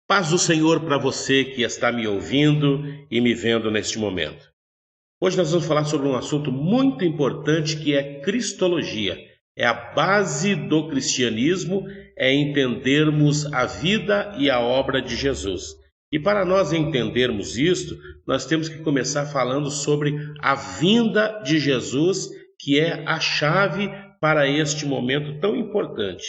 Paz do Senhor para você que está me ouvindo e me vendo neste momento. Hoje nós vamos falar sobre um assunto muito importante que é cristologia. É a base do cristianismo, é entendermos a vida e a obra de Jesus. E para nós entendermos isto, nós temos que começar falando sobre a vinda de Jesus, que é a chave para este momento tão importante.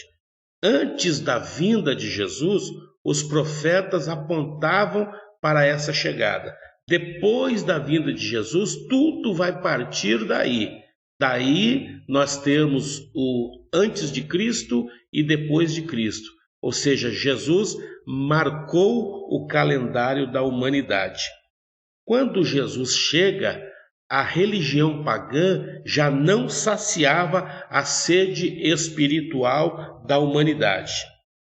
Antes da vinda de Jesus, os profetas apontavam para essa chegada. Depois da vinda de Jesus, tudo vai partir daí. Daí nós temos o antes de Cristo e depois de Cristo. Ou seja, Jesus marcou o calendário da humanidade. Quando Jesus chega, a religião pagã já não saciava a sede espiritual da humanidade.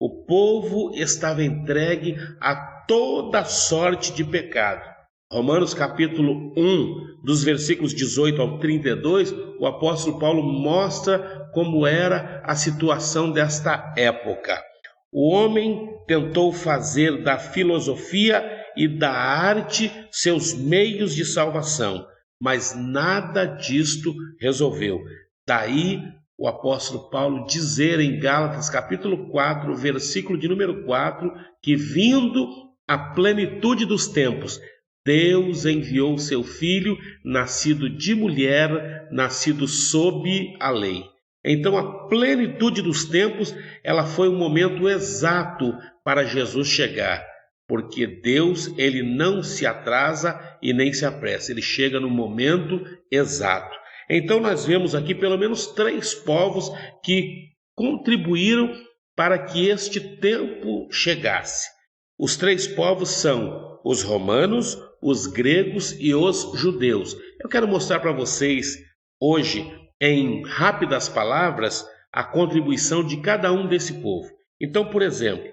O povo estava entregue a toda sorte de pecado. Romanos capítulo 1, dos versículos 18 ao 32, o apóstolo Paulo mostra como era a situação desta época. O homem tentou fazer da filosofia e da arte seus meios de salvação, mas nada disto resolveu. Daí o apóstolo Paulo dizer em Gálatas capítulo 4, versículo de número 4, que vindo a plenitude dos tempos, Deus enviou seu Filho, nascido de mulher, nascido sob a lei. Então a plenitude dos tempos, ela foi o momento exato para Jesus chegar. Porque Deus, ele não se atrasa e nem se apressa, ele chega no momento exato. Então nós vemos aqui pelo menos 3 povos que contribuíram para que este tempo chegasse. Os 3 povos são os romanos, os gregos e os judeus. Eu quero mostrar para vocês hoje, em rápidas palavras, a contribuição de cada um desse povo. Então, por exemplo,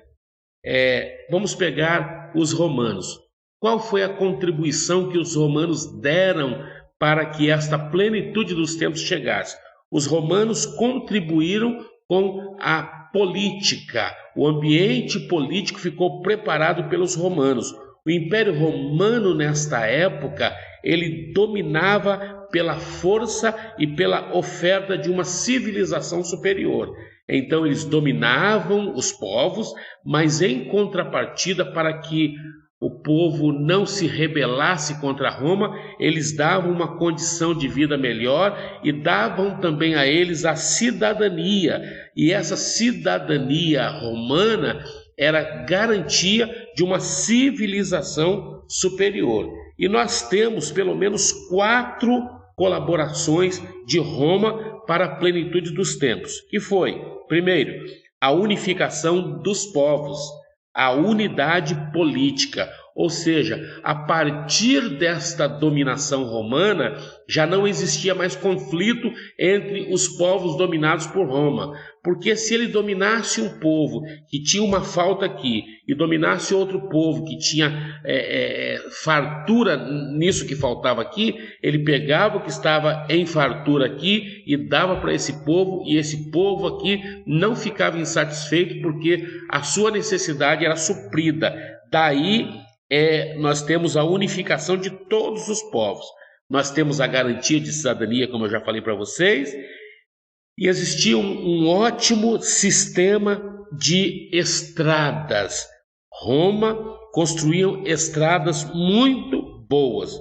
vamos pegar os romanos. Qual foi a contribuição que os romanos deram para que esta plenitude dos tempos chegasse? Os romanos contribuíram com a política. O ambiente político ficou preparado pelos romanos. O Império Romano, nesta época, ele dominava pela força e pela oferta de uma civilização superior. Então eles dominavam os povos, mas em contrapartida, para que o povo não se rebelasse contra Roma, eles davam uma condição de vida melhor e davam também a eles a cidadania. E essa cidadania romana era garantia de uma civilização superior. E nós temos pelo menos 4 colaborações de Roma para a plenitude dos tempos, que foi, primeiro, a unificação dos povos, a unidade política, ou seja, a partir desta dominação romana, já não existia mais conflito entre os povos dominados por Roma, porque se ele dominasse um povo que tinha uma falta aqui e dominasse outro povo que tinha fartura nisso que faltava aqui, ele pegava o que estava em fartura aqui e dava para esse povo, e esse povo aqui não ficava insatisfeito porque a sua necessidade era suprida. Daí nós temos a unificação de todos os povos. Nós temos a garantia de cidadania, como eu já falei para vocês, e existia um ótimo sistema de estradas. Roma construíam estradas muito boas.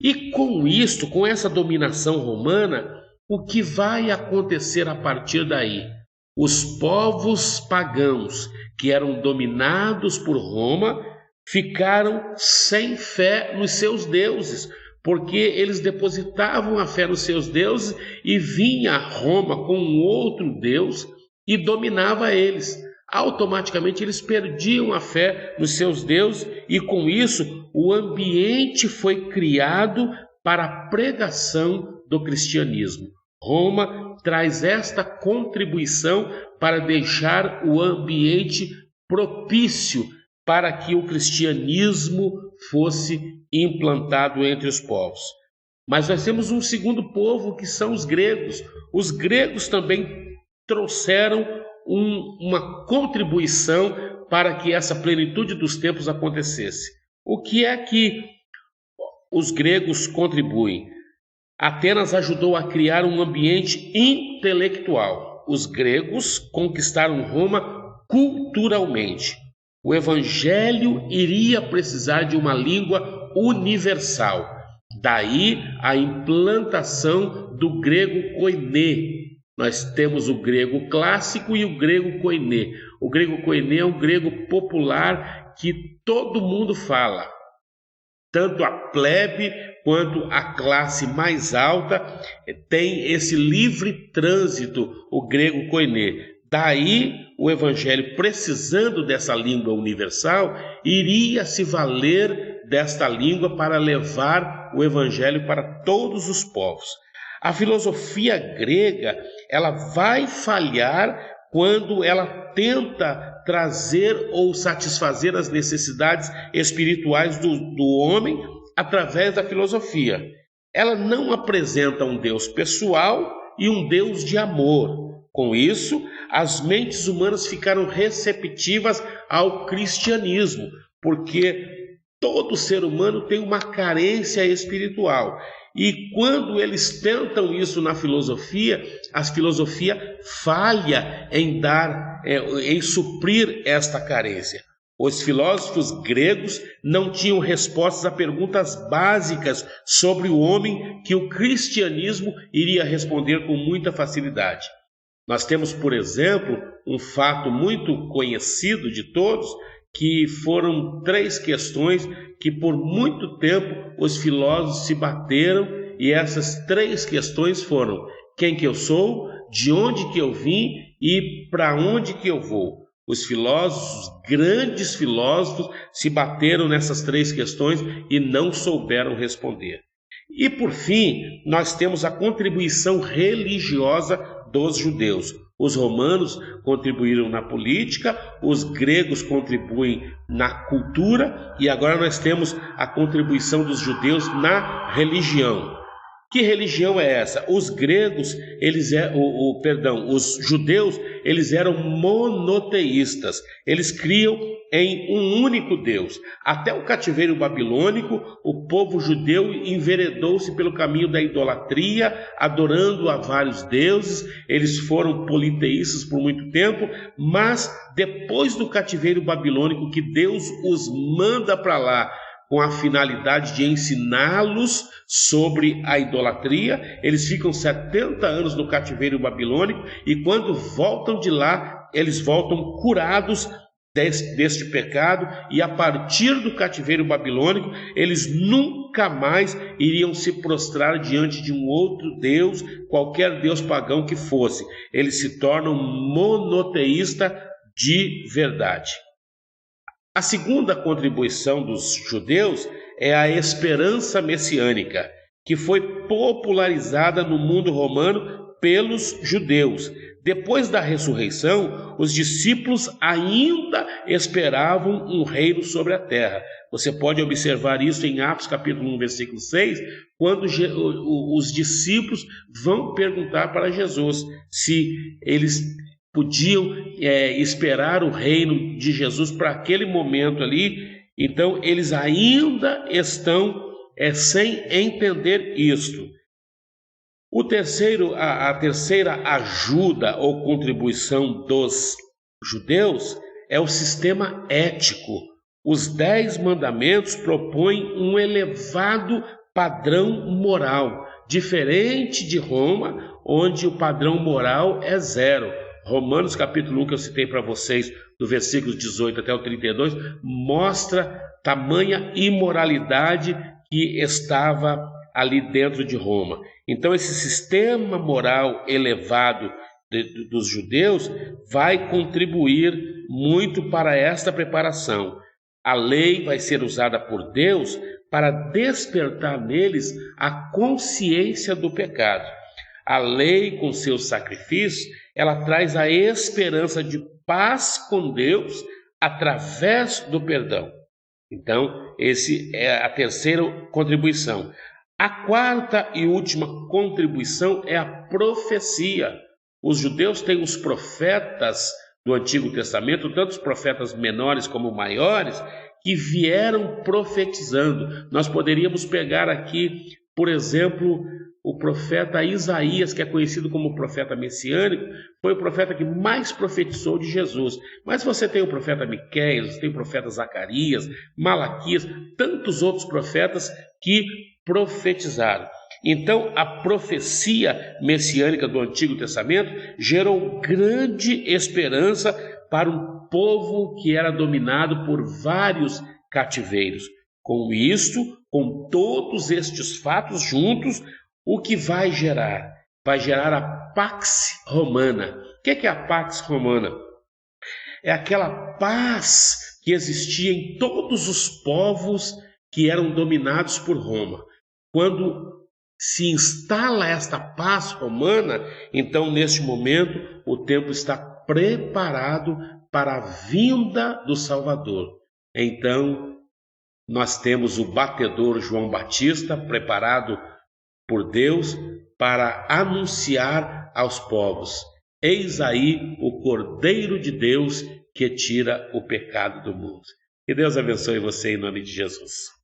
E com isto, com essa dominação romana, o que vai acontecer a partir daí? Os povos pagãos que eram dominados por Roma ficaram sem fé nos seus deuses, porque eles depositavam a fé nos seus deuses e vinha Roma com um outro deus e dominava eles. Automaticamente eles perdiam a fé nos seus deuses e com isso o ambiente foi criado para a pregação do cristianismo. Roma traz esta contribuição para deixar o ambiente propício para que o cristianismo fosse implantado entre os povos. Mas nós temos um segundo povo, que são os gregos. Os gregos também trouxeram uma contribuição para que essa plenitude dos tempos acontecesse. O que é que os gregos contribuem? Atenas ajudou a criar um ambiente intelectual. Os gregos conquistaram Roma culturalmente. O evangelho iria precisar de uma língua universal. Daí a implantação do grego koiné. Nós temos o grego clássico e o grego koiné. O grego koiné é um grego popular que todo mundo fala. Tanto a plebe quanto a classe mais alta tem esse livre trânsito, o grego koiné. Daí o evangelho, precisando dessa língua universal, iria se valer desta língua para levar o evangelho para todos os povos. A filosofia grega, ela vai falhar quando ela tenta trazer ou satisfazer as necessidades espirituais do homem através da filosofia. Ela não apresenta um Deus pessoal e um Deus de amor. Com isso, as mentes humanas ficaram receptivas ao cristianismo, porque todo ser humano tem uma carência espiritual. E quando eles tentam isso na filosofia, a filosofia falha em suprir esta carência. Os filósofos gregos não tinham respostas a perguntas básicas sobre o homem que o cristianismo iria responder com muita facilidade. Nós temos, por exemplo, um fato muito conhecido de todos, que foram 3 questões que por muito tempo os filósofos se bateram, e essas 3 questões foram: quem que eu sou, de onde que eu vim e para onde que eu vou. Os filósofos, grandes filósofos, se bateram nessas 3 questões e não souberam responder. E por fim, nós temos a contribuição religiosa dos judeus. Os romanos contribuíram na política, os gregos contribuem na cultura, e agora nós temos a contribuição dos judeus na religião. Que religião é essa? Os gregos, os judeus, eles eram monoteístas. Eles criam em um único Deus. Até o cativeiro babilônico, o povo judeu enveredou-se pelo caminho da idolatria, adorando a vários deuses. Eles foram politeístas por muito tempo, mas depois do cativeiro babilônico, que Deus os manda para lá com a finalidade de ensiná-los sobre a idolatria, eles ficam 70 anos no cativeiro babilônico, e quando voltam de lá, eles voltam curados deste pecado, e a partir do cativeiro babilônico, eles nunca mais iriam se prostrar diante de um outro Deus, qualquer Deus pagão que fosse. Eles se tornam monoteístas de verdade. A segunda contribuição dos judeus é a esperança messiânica, que foi popularizada no mundo romano pelos judeus. Depois da ressurreição, os discípulos ainda esperavam um reino sobre a terra. Você pode observar isso em Atos capítulo 1, versículo 6, quando os discípulos vão perguntar para Jesus se eles podiam esperar o reino de Jesus para aquele momento ali. Então eles ainda estão sem entender isto. A terceira ajuda ou contribuição dos judeus é o sistema ético. Os 10 mandamentos propõem um elevado padrão moral, diferente de Roma, onde o padrão moral é 0. Romanos capítulo 1, que eu citei para vocês, do versículo 18 até o 32, mostra tamanha imoralidade que estava ali dentro de Roma. Então esse sistema moral elevado dos judeus vai contribuir muito para esta preparação. A lei vai ser usada por Deus para despertar neles a consciência do pecado. A lei, com seus sacrifícios, ela traz a esperança de paz com Deus através do perdão. Então, essa é a terceira contribuição. A quarta e última contribuição é a profecia. Os judeus têm os profetas do Antigo Testamento, tanto os profetas menores como maiores, que vieram profetizando. Nós poderíamos pegar aqui, por exemplo, o profeta Isaías, que é conhecido como profeta messiânico, foi o profeta que mais profetizou de Jesus. Mas você tem o profeta Miqueias, você tem o profeta Zacarias, Malaquias, tantos outros profetas que profetizaram. Então, a profecia messiânica do Antigo Testamento gerou grande esperança para um povo que era dominado por vários cativeiros. Com isto, com todos estes fatos juntos, o que vai gerar? Vai gerar a Pax Romana. O que é a Pax Romana? É aquela paz que existia em todos os povos que eram dominados por Roma. Quando se instala esta paz romana, então neste momento o tempo está preparado para a vinda do Salvador. Então nós temos o batedor João Batista preparado por Deus para anunciar aos povos: eis aí o Cordeiro de Deus que tira o pecado do mundo. Que Deus abençoe você em nome de Jesus.